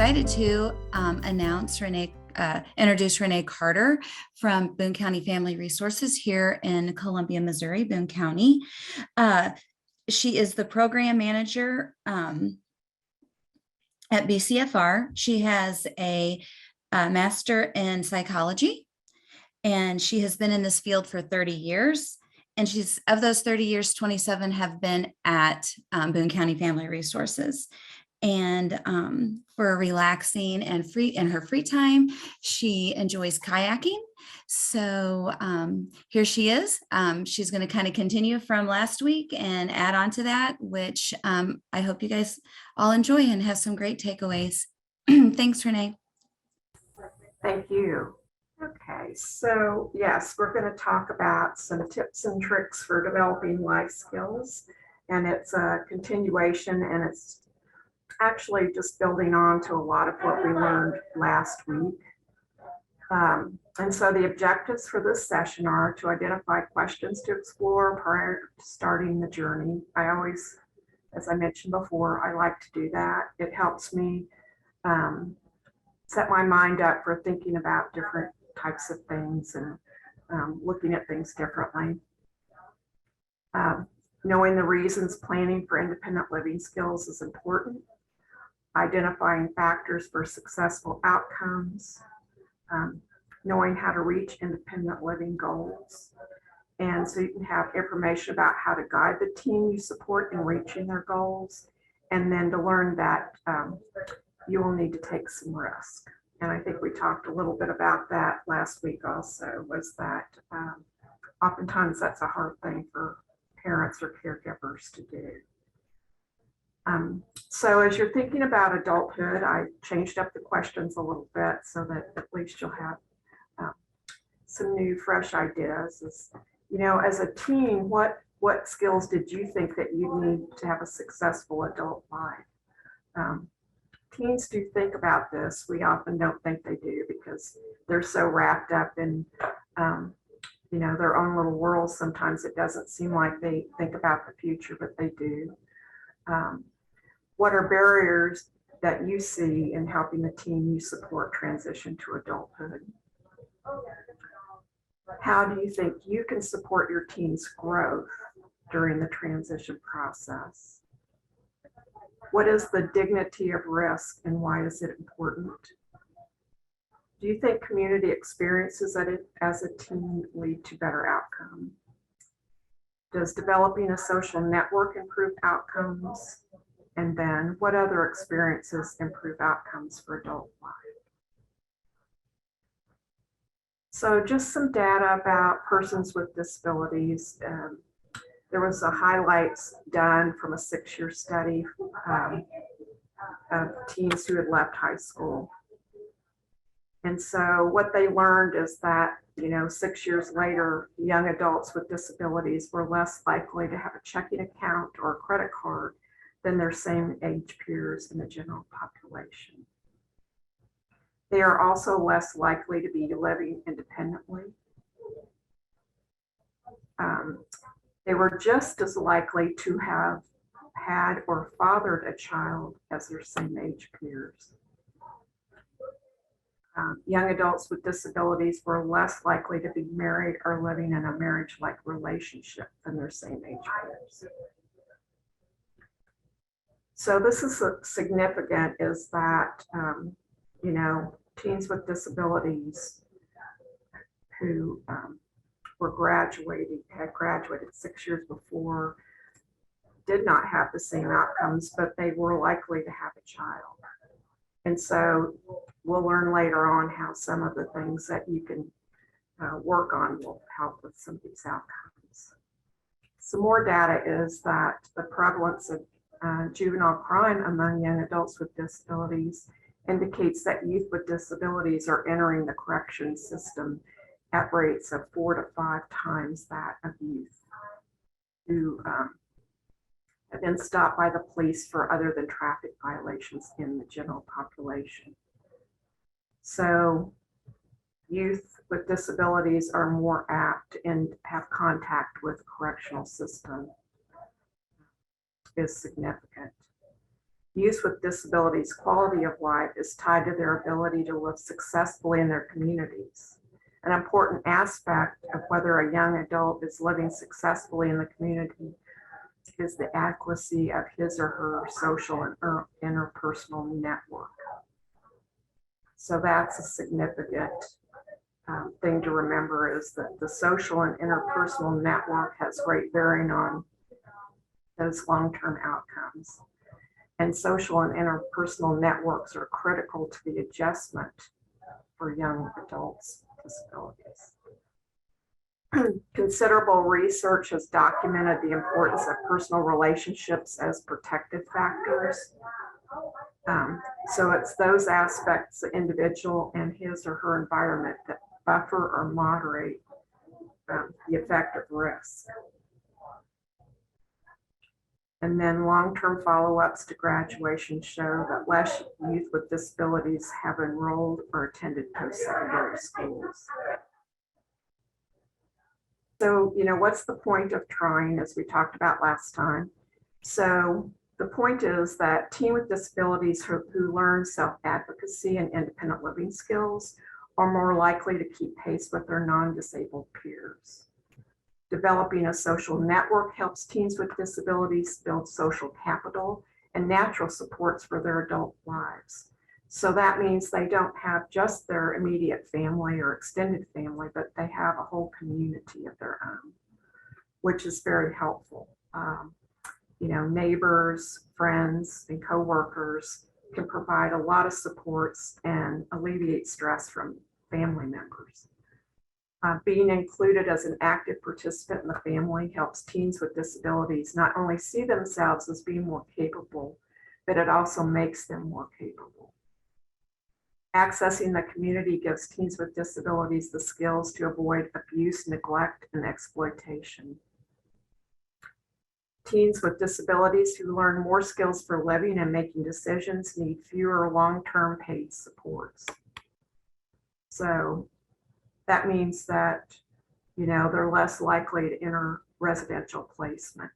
excited to introduce Renee Carter from Boone County Family Resources here in Columbia, Missouri, Boone County. She is the program manager at BCFR. She has a master in psychology, and she has been in this field for 30 years. And she's, of those 30 years, 27 have been at Boone County Family Resources. And for relaxing and in her free time, she enjoys kayaking. So here she is. She's going to kind of continue from last week and add on to that, which I hope you guys all enjoy and have some great takeaways. Thanks, Renee. Thank you. Okay, so yes, we're going to talk about some tips and tricks for developing life skills. And it's a continuation, and it's actually just building on to a lot of what we learned last week. And so the objectives for this session are to identify questions to explore prior to starting the journey. I always, as I mentioned before, I like to do that. It helps me set my mind up for thinking about different types of things and looking at things differently. Knowing the reasons planning for independent living skills is important. Identifying factors for successful outcomes, knowing how to reach independent living goals. And so you can have information about how to guide the team you support in reaching their goals, and then to learn that you will need to take some risk. And I think we talked a little bit about that last week also, was that oftentimes that's a hard thing for parents or caregivers to do. So as you're thinking about adulthood, I changed up the questions a little bit so that at least you'll have some new, fresh ideas. As a teen, what skills did you think that you need to have a successful adult life? Teens do think about this. We often don't think they do because they're so wrapped up in their own little world. Sometimes it doesn't seem like they think about the future, but they do. What are barriers that you see in helping the teen you support transition to adulthood? How do you think you can support your teen's growth during the transition process? What is the dignity of risk and why is it important? Do you think community experiences as a teen lead to better outcome? Does developing a social network improve outcomes? And then what other experiences improve outcomes for adult life? So just some data about persons with disabilities. There was a highlights done from a 6-year study of teens who had left high school. And so what they learned is that, 6 years later, young adults with disabilities were less likely to have a checking account or a credit card than their same age peers in the general population. They are also less likely to be living independently. They were just as likely to have had or fathered a child as their same age peers. Young adults with disabilities were less likely to be married or living in a marriage-like relationship than their same age peers. So this is significant, is that, teens with disabilities who had graduated 6 years before, did not have the same outcomes, but they were likely to have a child. And so we'll learn later on how some of the things that you can work on will help with some of these outcomes. Some more data is that the prevalence of juvenile crime among young adults with disabilities indicates that youth with disabilities are entering the correction system at rates of 4 to 5 times that of youth who have been stopped by the police for other than traffic violations in the general population. So youth with disabilities are more apt and have contact with the correctional system is significant. Youth with disabilities' quality of life is tied to their ability to live successfully in their communities. An important aspect of whether a young adult is living successfully in the community is the adequacy of his or her social and interpersonal network. So that's a significant thing to remember, is that the social and interpersonal network has great bearing on those long-term outcomes. And social and interpersonal networks are critical to the adjustment for young adults with disabilities. Considerable research has documented the importance of personal relationships as protective factors. So it's those aspects, the individual and his or her environment, that buffer or moderate the effect of risk. And then long-term follow-ups to graduation show that less youth with disabilities have enrolled or attended post-secondary schools. So, what's the point of trying, as we talked about last time? So the point is that teens with disabilities who learn self-advocacy and independent living skills are more likely to keep pace with their non-disabled peers. Developing a social network helps teens with disabilities build social capital and natural supports for their adult lives. So that means they don't have just their immediate family or extended family, but they have a whole community of their own, which is very helpful. Neighbors, friends, and coworkers can provide a lot of supports and alleviate stress from family members. Being included as an active participant in the family helps teens with disabilities not only see themselves as being more capable, but it also makes them more capable. Accessing the community gives teens with disabilities the skills to avoid abuse, neglect, and exploitation. Teens with disabilities who learn more skills for living and making decisions need fewer long-term paid supports. So that means that, they're less likely to enter residential placement.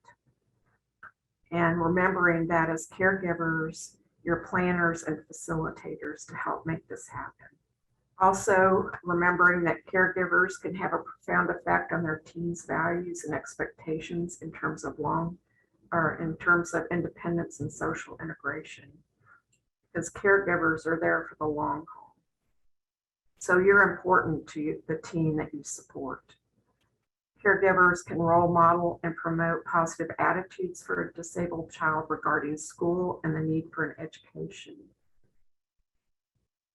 And remembering that as caregivers, you're planners and facilitators to help make this happen. Also, remembering that caregivers can have a profound effect on their teens' values and expectations in terms of independence and social integration, because caregivers are there for the long haul. So you're important to the teen that you support. Caregivers can role model and promote positive attitudes for a disabled child regarding school and the need for an education.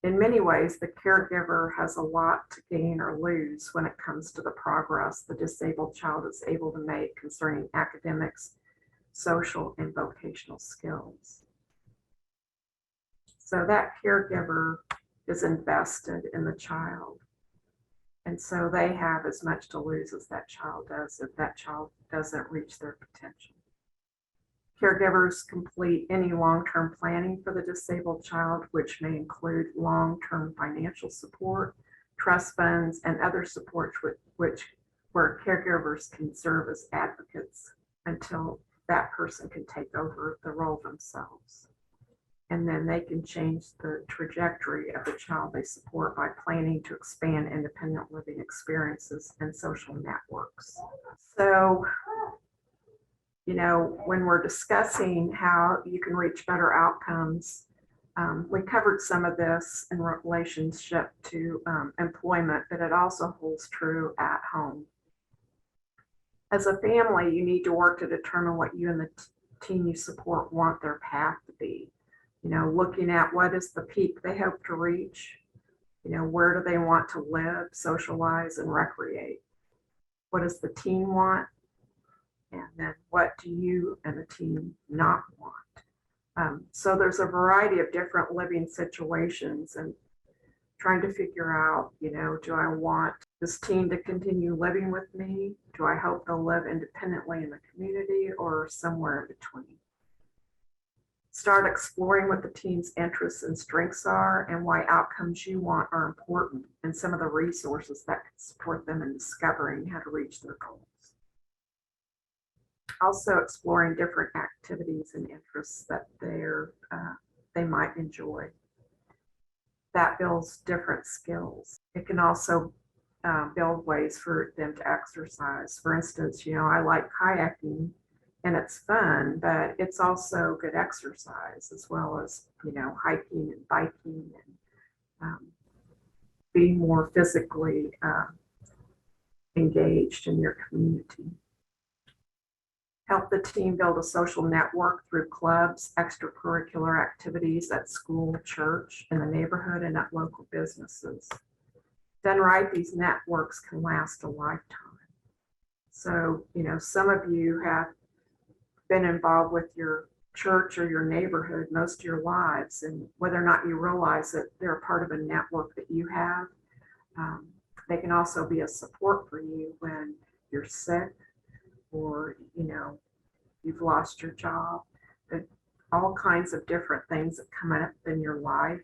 In many ways, the caregiver has a lot to gain or lose when it comes to the progress the disabled child is able to make concerning academics, social, and vocational skills. So that caregiver is invested in the child. And so they have as much to lose as that child does if that child doesn't reach their potential. Caregivers complete any long-term planning for the disabled child, which may include long-term financial support, trust funds, and other supports where caregivers can serve as advocates until that person can take over the role themselves. And then they can change the trajectory of the child they support by planning to expand independent living experiences and social networks. So, when we're discussing how you can reach better outcomes, we covered some of this in relationship to employment, but it also holds true at home. As a family, you need to work to determine what you and the teen you support want their path to be. Looking at what is the peak they hope to reach, where do they want to live, socialize, and recreate? What does the teen want? And then what do you and the teen not want? So there's a variety of different living situations, and trying to figure out, do I want this teen to continue living with me? Do I hope they'll live independently in the community or somewhere in between? Start exploring what the teen's interests and strengths are and why outcomes you want are important, and some of the resources that can support them in discovering how to reach their goals. Also exploring different activities and interests that they might enjoy. That builds different skills. It can also build ways for them to exercise. For instance, I like kayaking and it's fun, but it's also good exercise as well as, hiking and biking and being more physically engaged in your community. Help the team build a social network through clubs, extracurricular activities at school, church, in the neighborhood, and at local businesses. Done right, these networks can last a lifetime. So, some of you have been involved with your church or your neighborhood most of your lives, and whether or not you realize that they're a part of a network that you have, they can also be a support for you when you're sick or, you've lost your job, but all kinds of different things that come up in your life.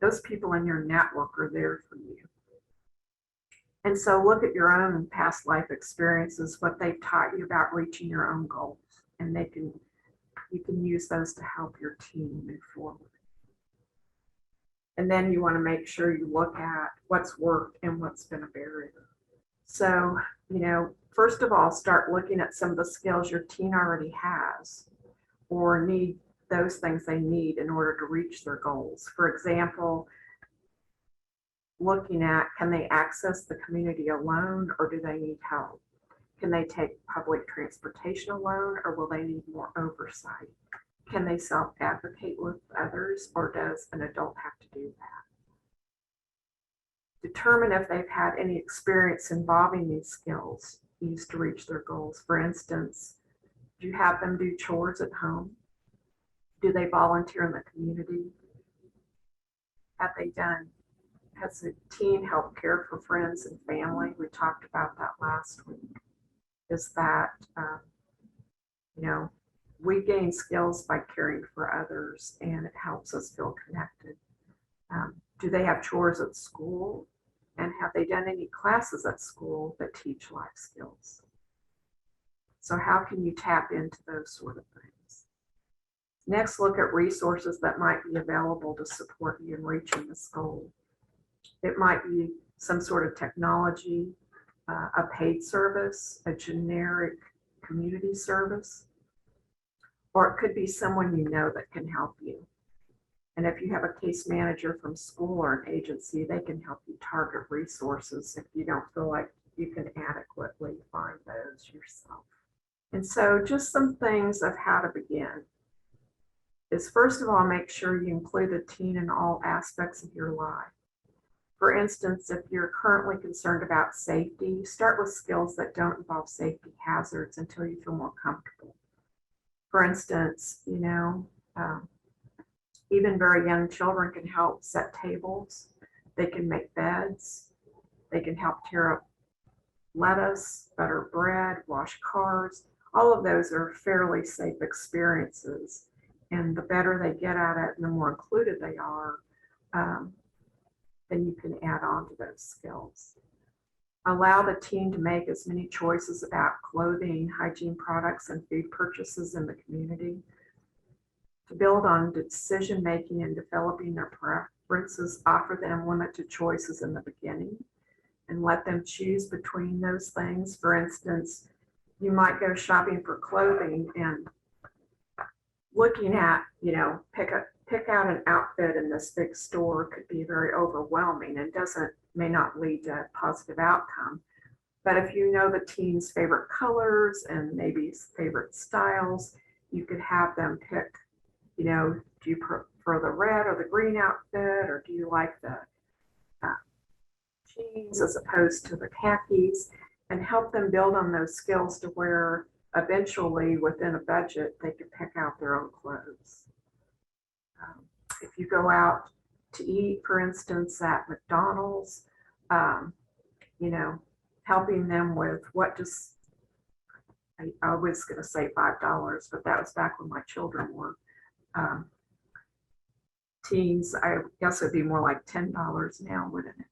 Those people in your network are there for you. And so look at your own past life experiences, what they've taught you about reaching your own goals, and you can use those to help your team move forward. And then you want to make sure you look at what's worked and what's been a barrier. So, first of all, start looking at some of the skills your teen already has or need those things they need in order to reach their goals. For example, looking at, can they access the community alone or do they need help? Can they take public transportation alone or will they need more oversight? Can they self-advocate with others or does an adult have to do that? Determine if they've had any experience involving these skills used to reach their goals. For instance, do you have them do chores at home? Do they volunteer in the community? Has the teen helped care for friends and family? We talked about that last week. Is that, we gain skills by caring for others and it helps us feel connected. Do they have chores at school? And have they done any classes at school that teach life skills? So how can you tap into those sort of things? Next, look at resources that might be available to support you in reaching this goal. It might be some sort of technology, a paid service, a generic community service, or it could be someone that can help you. And if you have a case manager from school or an agency, they can help you target resources if you don't feel like you can adequately find those yourself. And so just some things of how to begin is, first of all, make sure you include the teen in all aspects of your life. For instance, if you're currently concerned about safety, start with skills that don't involve safety hazards until you feel more comfortable. For instance, even very young children can help set tables. They can make beds. They can help tear up lettuce, butter bread, wash cars. All of those are fairly safe experiences. And the better they get at it and the more included they are, then you can add on to those skills. Allow the teen to make as many choices about clothing, hygiene products, and food purchases in the community. To build on decision-making and developing their preferences, offer them limited choices in the beginning and let them choose between those things. For instance, you might go shopping for clothing and looking at, pick out an outfit in this big store could be very overwhelming and may not lead to a positive outcome. But if you know the teen's favorite colors and maybe favorite styles, you could have them pick, do you prefer the red or the green outfit, or do you like the jeans as opposed to the khakis, and help them build on those skills to where eventually within a budget, they can pick out their own clothes. If you go out to eat, for instance, at McDonald's, helping them with I was going to say $5, but that was back when my children were teens. I guess it'd be more like $10 now, wouldn't it?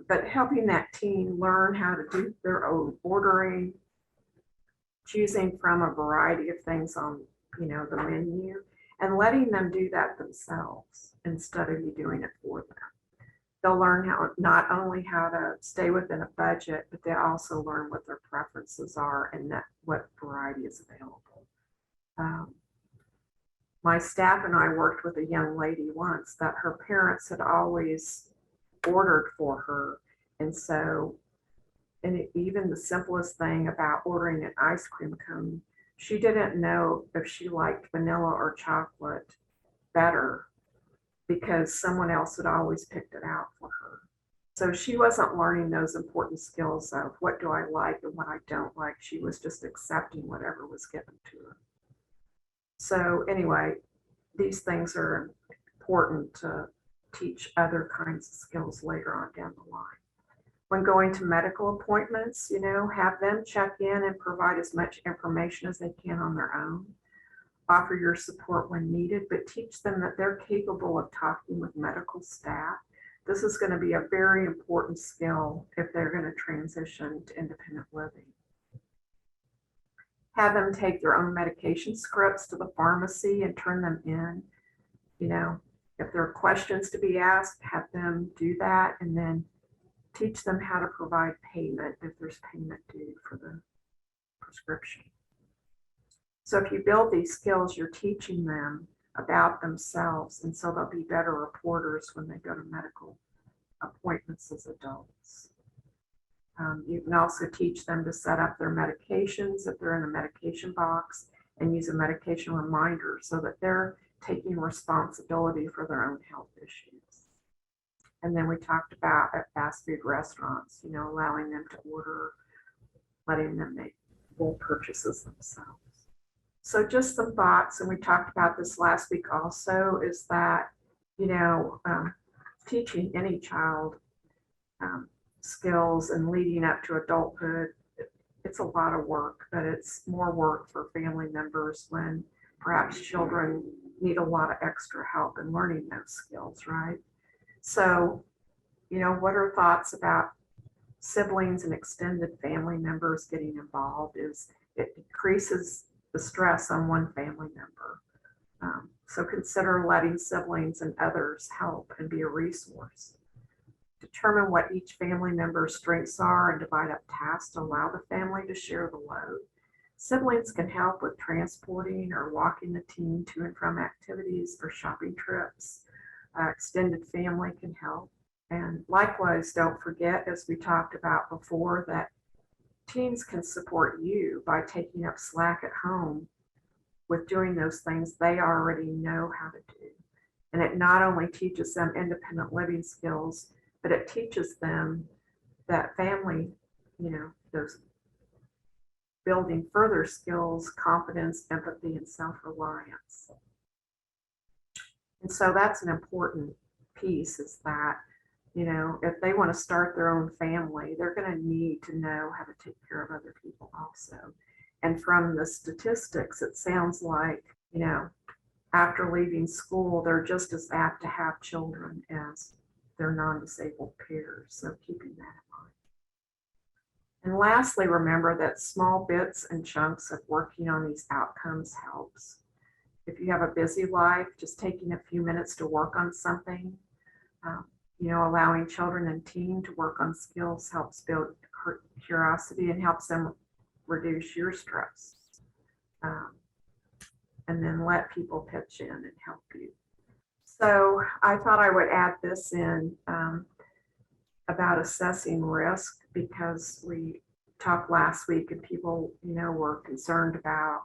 But helping that teen learn how to do their own ordering, choosing from a variety of things on, the menu, and letting them do that themselves instead of you doing it for them. They'll learn how, not only how to stay within a budget, but they also learn what their preferences are and what variety is available. My staff and I worked with a young lady once that her parents had always ordered for her. And so, even the simplest thing about ordering an ice cream cone, she didn't know if she liked vanilla or chocolate better because someone else had always picked it out for her. So she wasn't learning those important skills of what do I like and what I don't like. She was just accepting whatever was given to her. So anyway, these things are important to teach other kinds of skills later on down the line. When going to medical appointments, have them check in and provide as much information as they can on their own. Offer your support when needed, but teach them that they're capable of talking with medical staff. This is going to be a very important skill if they're going to transition to independent living. Have them take their own medication scripts to the pharmacy and turn them in. If there are questions to be asked, have them do that, and then teach them how to provide payment if there's payment due for the prescription. So if you build these skills, you're teaching them about themselves, and so they'll be better reporters when they go to medical appointments as adults. You can also teach them to set up their medications if they're in a medication box and use a medication reminder so that they're taking responsibility for their own health issues. And then we talked about at fast food restaurants, allowing them to order, letting them make full purchases themselves. So just some thoughts, and we talked about this last week also, is that, teaching any child skills and leading up to adulthood, it's a lot of work, but it's more work for family members when perhaps children need a lot of extra help in learning those skills, right? So, what are thoughts about siblings and extended family members getting involved? Is it decreases the stress on one family member. So consider letting siblings and others help and be a resource. Determine what each family member's strengths are and divide up tasks to allow the family to share the load. Siblings can help with transporting or walking the teen to and from activities or shopping trips. Extended family can help. And likewise, don't forget, as we talked about before, that teens can support you by taking up slack at home with doing those things they already know how to do. And it not only teaches them independent living skills, but it teaches them that family, those building further skills, confidence, empathy, and self-reliance. And so that's an important piece, is that, if they want to start their own family, they're going to need to know how to take care of other people also. And from the statistics, it sounds like, after leaving school, they're just as apt to have children as their non-disabled peers. So keeping that in mind. And lastly, remember that small bits and chunks of working on these outcomes helps. If you have a busy life, just taking a few minutes to work on something, allowing children and teens to work on skills helps build curiosity and helps them reduce your stress. And then let people pitch in and help you. So I thought I would add this in about assessing risk, because we talked last week and people, were concerned about,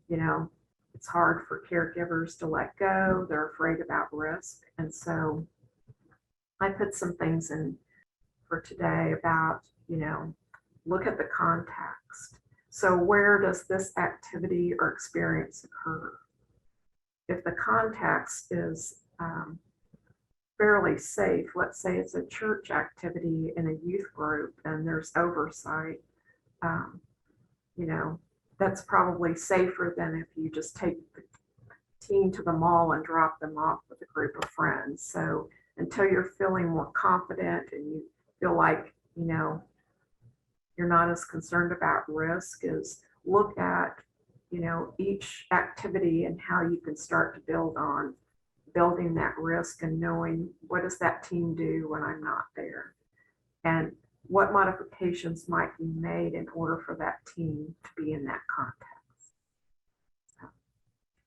it's hard for caregivers to let go. They're afraid about risk. And so I put some things in for today about, look at the context. So where does this activity or experience occur? If the context is fairly safe, let's say it's a church activity in a youth group and there's oversight, that's probably safer than if you just take the teen to the mall and drop them off with a group of friends. So until you're feeling more confident and you feel like, you're not as concerned about risk as look at, each activity and how you can start to build on building that risk and knowing what does that team do when I'm not there, and what modifications might be made in order for that team to be in that context.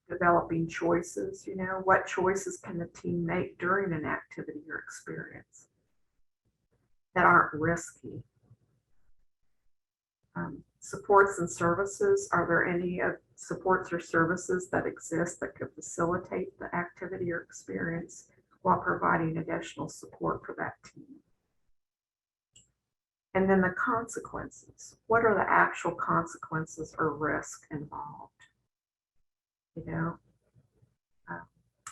Developing choices, what choices can the team make during an activity or experience that aren't risky? Supports and services, are there any supports or services that exist that could facilitate the activity or experience while providing additional support for that team? And then the consequences. What are the actual consequences or risk involved?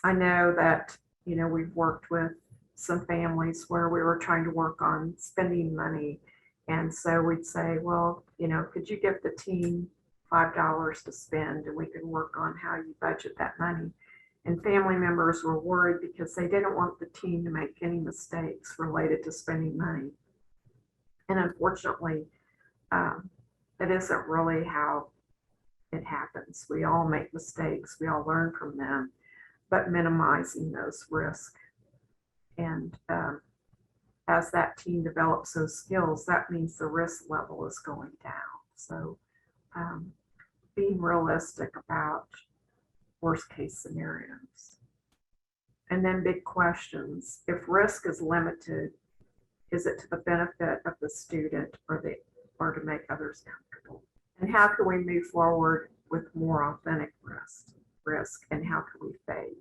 I know that, we've worked with some families where we were trying to work on spending money. And so we'd say, well, could you give the team $5 to spend, and we could work on how you budget that money. And family members were worried because they didn't want the team to make any mistakes related to spending money. And unfortunately, that isn't really how it happens. We all make mistakes. We all learn from them, but minimizing those risks. And as that team develops those skills, that means the risk level is going down. So being realistic about worst case scenarios. And then big questions. If risk is limited, is it to the benefit of the student or to make others comfortable? And how can we move forward with more authentic risk, and how can we fade?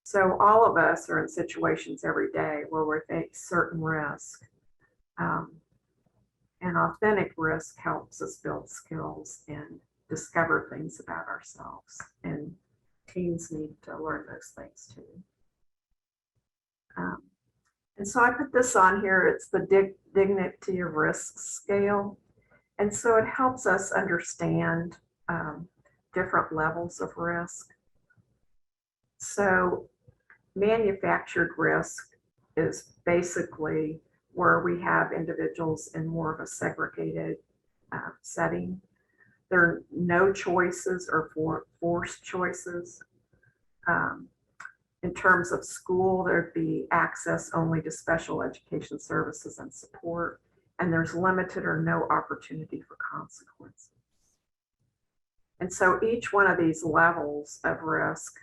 So all of us are in situations every day where we face certain risk. And authentic risk helps us build skills and discover things about ourselves. And teens need to learn those things too. And so I put this on here. It's the dignity of risk scale. And so it helps us understand different levels of risk. So manufactured risk is basically where we have individuals in more of a segregated setting. There are no choices or forced choices. In terms of school, there'd be access only to special education services and support, and there's limited or no opportunity for consequences. And so each one of these levels of risk,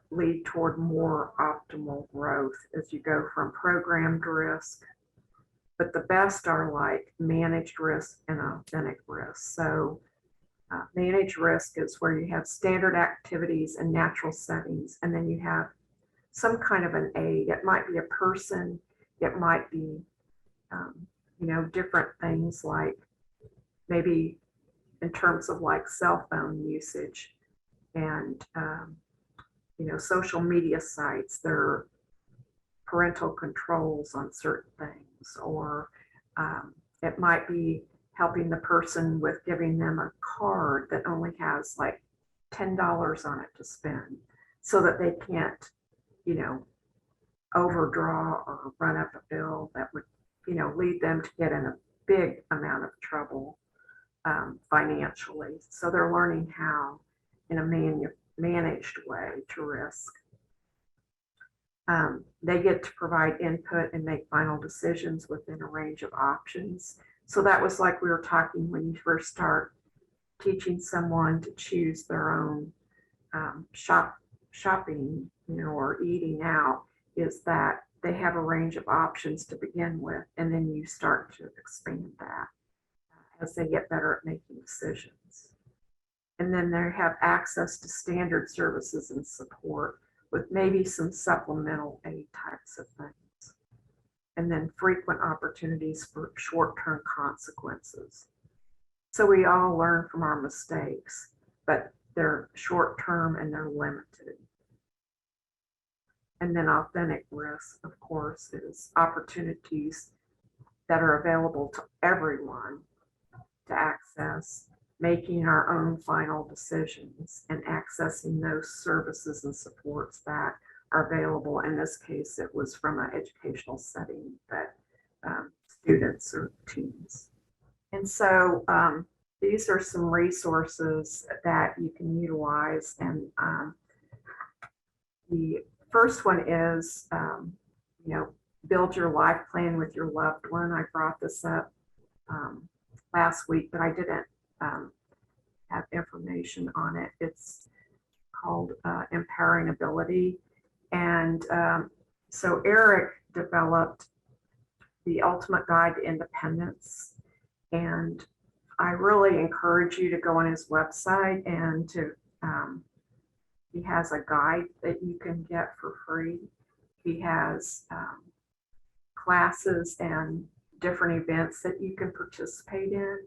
lead toward more optimal growth as you go from programmed risk. But the best are like managed risk and authentic risk. So managed risk is where you have standard activities and natural settings, and then you have some kind of an aid. It might be a person, it might be, different things like maybe in terms of like cell phone usage and, social media sites. There are parental controls on certain things, or it might be helping the person with giving them a card that only has like $10 on it to spend so that they can't, overdraw or run up a bill that would, lead them to get in a big amount of trouble financially. So they're learning how in a managed way to risk. They get to provide input and make final decisions within a range of options. So that was like we were talking when you first start teaching someone to choose their own shopping, or eating out, is that they have a range of options to begin with, and then you start to expand that as they get better at making decisions. And then they have access to standard services and support with maybe some supplemental aid types of things. And then frequent opportunities for short-term consequences. So we all learn from our mistakes, but they're short-term and they're limited. And then authentic risk, of course, is opportunities that are available to everyone to access, making our own final decisions and accessing those services and supports that are available. In this case, it was from an educational setting that students or teens. And so these are some resources that you can utilize. And the first one is, build your life plan with your loved one. I brought this up last week, but I didn't have information on it. It's called Empowering Ability. And so Eric developed the Ultimate Guide to Independence. And I really encourage you to go on his website and to, he has a guide that you can get for free. He has classes and different events that you can participate in.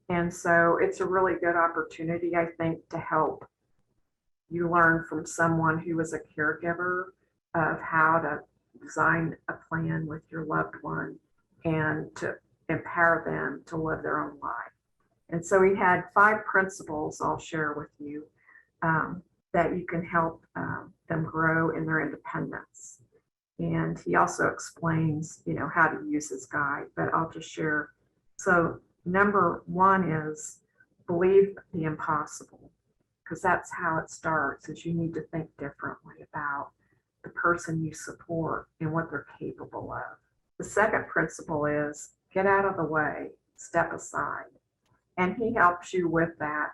And so it's a really good opportunity, I think, to help you learn from someone who is a caregiver of how to design a plan with your loved one and to empower them to live their own life. And so he had 5 principles I'll share with you that you can help them grow in their independence. And he also explains, how to use his guide, but I'll just share. So number 1 is believe the impossible, because that's how it starts, is you need to think differently about the person you support and what they're capable of. The second principle is get out of the way, step aside. And he helps you with that.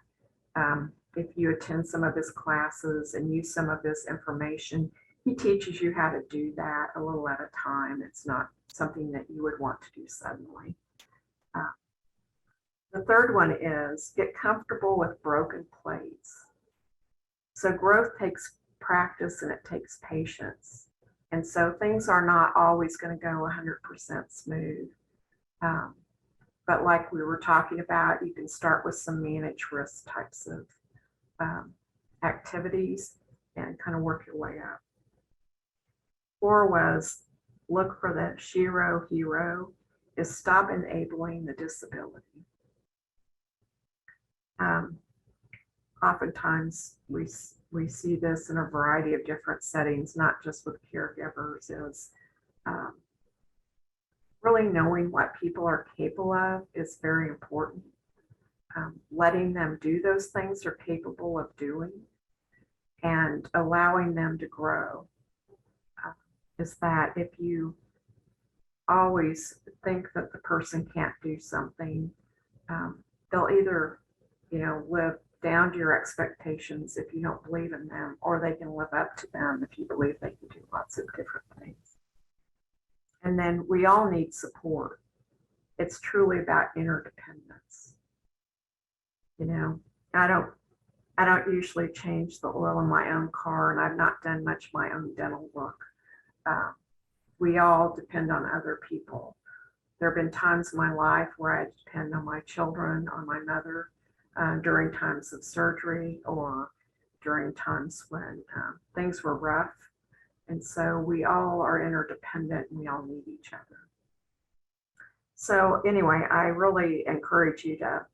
If you attend some of his classes and use some of this information, he teaches you how to do that a little at a time. It's not something that you would want to do suddenly. The third one is get comfortable with broken plates. So growth takes practice and it takes patience. And so things are not always going to go 100% smooth. But like we were talking about, you can start with some managed risk types of activities and kind of work your way up. 4 was look for the Shiro hero, is stop enabling the disability. Oftentimes we see this in a variety of different settings, not just with caregivers, is really knowing what people are capable of is very important. Letting them do those things they're capable of doing and allowing them to grow. Is that if you always think that the person can't do something, they'll either, live down to your expectations if you don't believe in them, or they can live up to them if you believe they can do lots of different things. And then we all need support. It's truly about interdependence. I don't usually change the oil in my own car, and I've not done much of my own dental work. We all depend on other people. There have been times in my life where I depend on my children, on my mother, during times of surgery or during times when things were rough. And so we all are interdependent and we all need each other. So anyway, I really encourage you to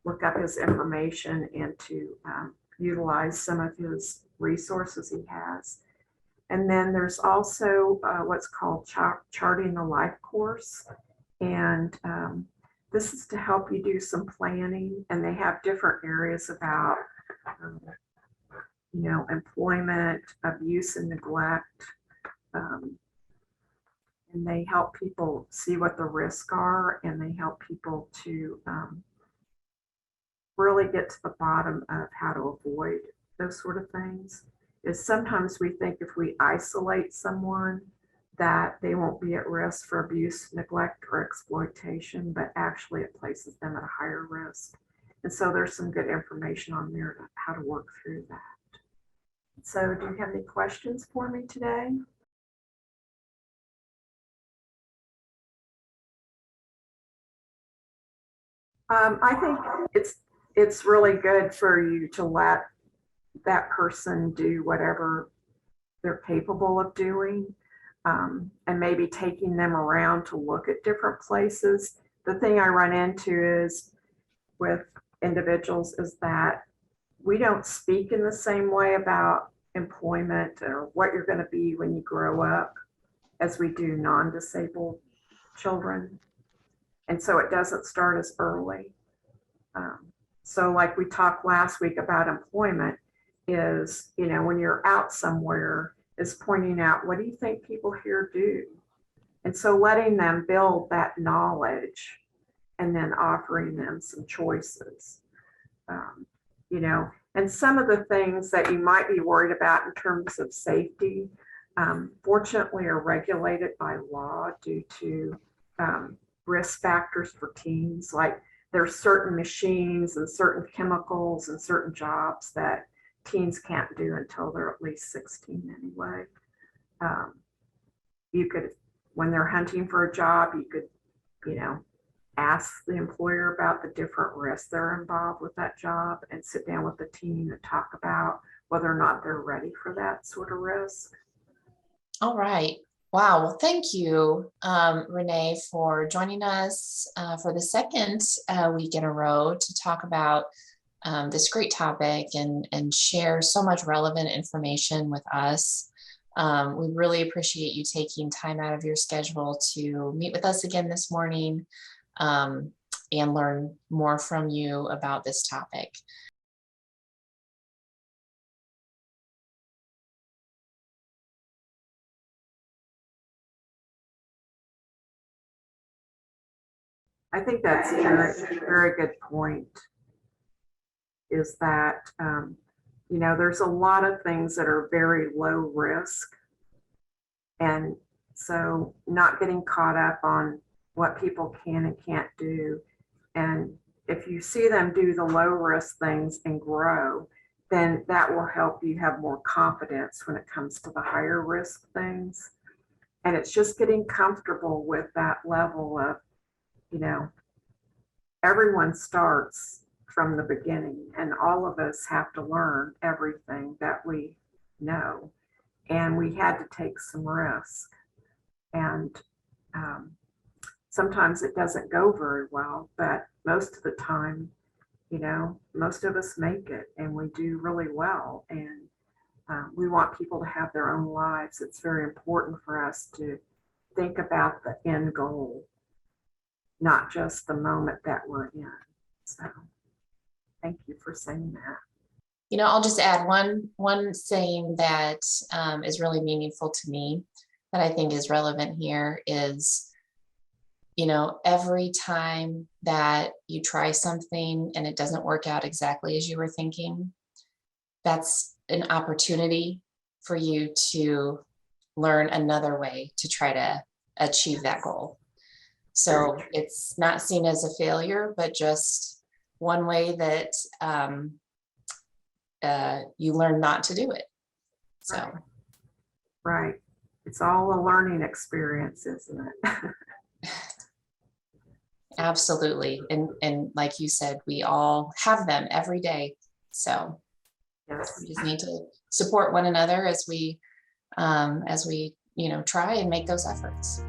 look up his information and to utilize some of his resources he has. And then there's also what's called Charting the Life course. And this is to help you do some planning. And they have different areas about, employment, abuse and neglect. And they help people see what the risks are, and they help people to really get to the bottom of how to avoid those sort of things. Is sometimes we think if we isolate someone that they won't be at risk for abuse, neglect, or exploitation, but actually it places them at a higher risk. And so there's some good information on there about how to work through that. So do you have any questions for me today? I think it's really good for you to let that person do whatever they're capable of doing, and maybe taking them around to look at different places. The thing I run into is with individuals is that we don't speak in the same way about employment or what you're going to be when you grow up as we do non-disabled children. And so it doesn't start as early. So like we talked last week about employment is, you know, when you're out somewhere, is pointing out, what do you think people here do? And so letting them build that knowledge and then offering them some choices. You know, and some of the things that you might be worried about in terms of safety, fortunately are regulated by law due to risk factors for teens. Like there's certain machines and certain chemicals and certain jobs that teens can't do until they're at least 16 anyway. You could, when they're hunting for a job, you could, you know, ask the employer about the different risks that are involved with that job and sit down with the team and talk about whether or not they're ready for that sort of risk. All right. Wow. Well, thank you, Renee, for joining us for the second week in a row to talk about this great topic and share so much relevant information with us. We really appreciate you taking time out of your schedule to meet with us again this morning and learn more from you about this topic. I think that's a very, very good point, is that, you know, there's a lot of things that are very low risk. And so not getting caught up on what people can and can't do. And if you see them do the low risk things and grow, then that will help you have more confidence when it comes to the higher risk things. And it's just getting comfortable with that level of, you know, everyone starts from the beginning and all of us have to learn everything that we know. And we had to take some risk. And sometimes it doesn't go very well, but most of the time, you know, most of us make it and we do really well. And we want people to have their own lives. It's very important for us to think about the end goal, not just the moment that we're in. So thank you for saying that. You know, I'll just add one saying that is really meaningful to me that I think is relevant here is, you know, every time that you try something and it doesn't work out exactly as you were thinking, that's an opportunity for you to learn another way to try to achieve that goal. So it's not seen as a failure, but just one way that you learn not to do it. So. Right. It's all a learning experience, isn't it? Absolutely. And like you said, we all have them every day. So Yes. we just need to support one another as we, you know, try and make those efforts.